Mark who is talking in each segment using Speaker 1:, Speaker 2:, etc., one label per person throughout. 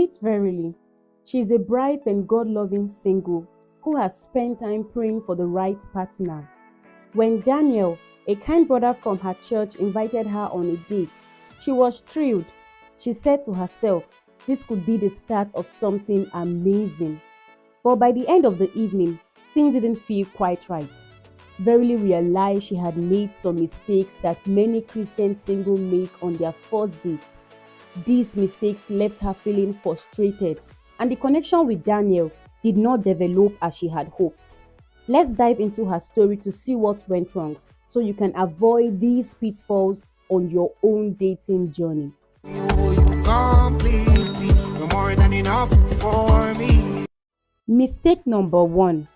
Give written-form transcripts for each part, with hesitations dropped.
Speaker 1: Meet Verily. She is a bright and God-loving single who has spent time praying for the right partner. When Daniel, a kind brother from her church, invited her on a date, she was thrilled. She said to herself, this could be the start of something amazing. But by the end of the evening, things didn't feel quite right. Verily realized she had made some mistakes that many Christian singles make on their first dates. These mistakes left her feeling frustrated, and the connection with Daniel did not develop as she had hoped. Let's dive into her story to see what went wrong so you can avoid these pitfalls on your own dating journey.
Speaker 2: You complete me. You're more than enough for me.
Speaker 1: Mistake number 1.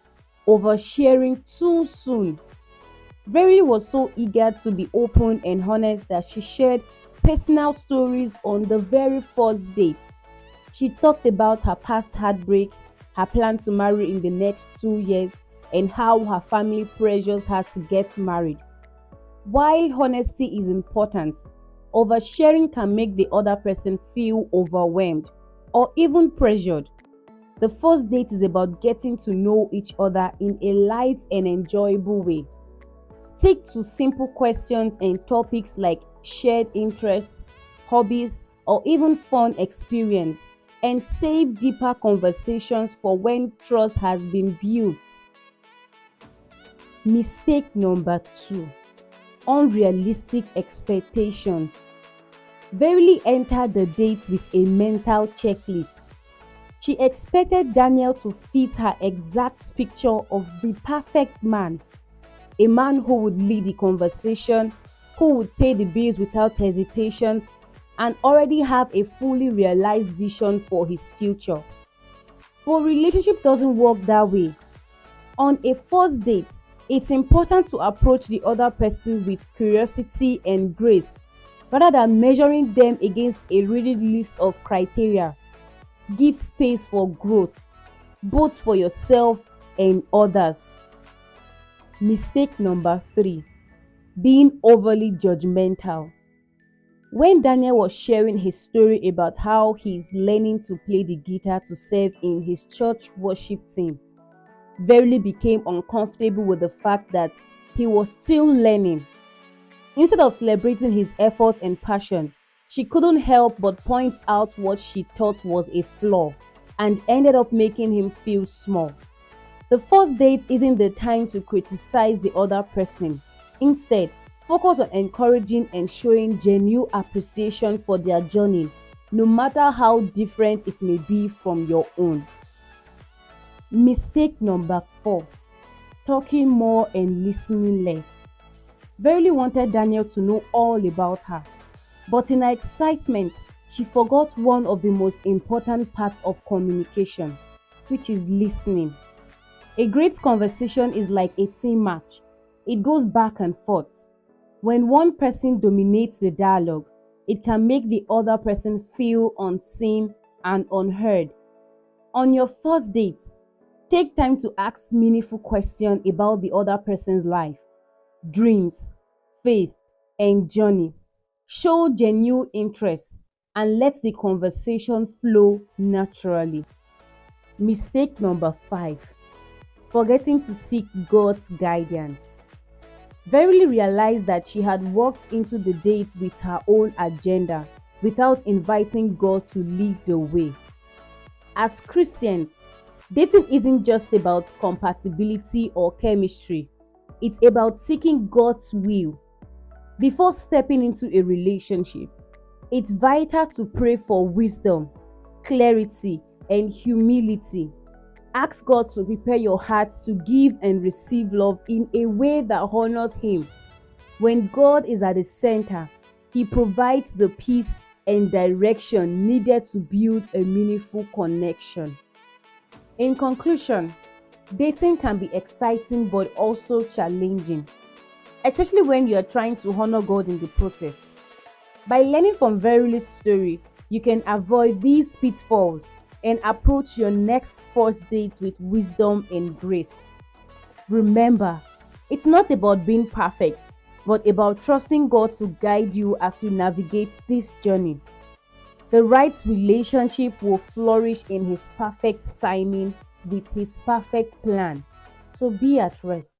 Speaker 1: Oversharing too soon. Verily was so eager to be open and honest that she shared personal stories on the very first date. She talked about her past heartbreak, her plan to marry in the next 2 years, and how her family pressures her to get married. While honesty is important, oversharing can make the other person feel overwhelmed or even pressured. The first date is about getting to know each other in a light and enjoyable way. Stick to simple questions and topics like shared interests, hobbies, or even fun experience, and save deeper conversations for when trust has been built. Mistake number 2. Unrealistic expectations. Verily entered the date with a mental checklist. She expected Daniel to fit her exact picture of the perfect man. A man who would lead the conversation, who would pay the bills without hesitations, and already have a fully realized vision for his future. But relationship doesn't work that way. On a first date, it's important to approach the other person with curiosity and grace, rather than measuring them against a rigid list of criteria. Give space for growth, both for yourself and others. Mistake number 3. Being overly judgmental. When Daniel was sharing his story about how he is learning to play the guitar to serve in his church worship team, Verily became uncomfortable with the fact that he was still learning. Instead of celebrating his effort and passion, she couldn't help but point out what she thought was a flaw and ended up making him feel small. The first date isn't the time to criticize the other person. Instead, focus on encouraging and showing genuine appreciation for their journey, no matter how different it may be from your own. Mistake number 4. Talking more and listening less. Verily wanted Daniel to know all about her, but in her excitement, she forgot one of the most important parts of communication, which is listening. A great conversation is like a team match. It goes back and forth. When one person dominates the dialogue, it can make the other person feel unseen and unheard. On your first date, take time to ask meaningful questions about the other person's life, dreams, faith, and journey. Show genuine interest and let the conversation flow naturally. Mistake number 5. Forgetting to seek God's guidance. Verily realized that she had walked into the date with her own agenda without inviting God to lead the way. As Christians, dating isn't just about compatibility or chemistry. It's about seeking God's will. Before stepping into a relationship, it's vital to pray for wisdom, clarity, and humility. Ask God to prepare your heart to give and receive love in a way that honors Him. When God is at the center, He provides the peace and direction needed to build a meaningful connection. In conclusion, dating can be exciting but also challenging, especially when you are trying to honor God in the process. By learning from Verily's story, you can avoid these pitfalls and approach your next first date with wisdom and grace. Remember, it's not about being perfect, but about trusting God to guide you as you navigate this journey. The right relationship will flourish in His perfect timing with His perfect plan. So be at rest.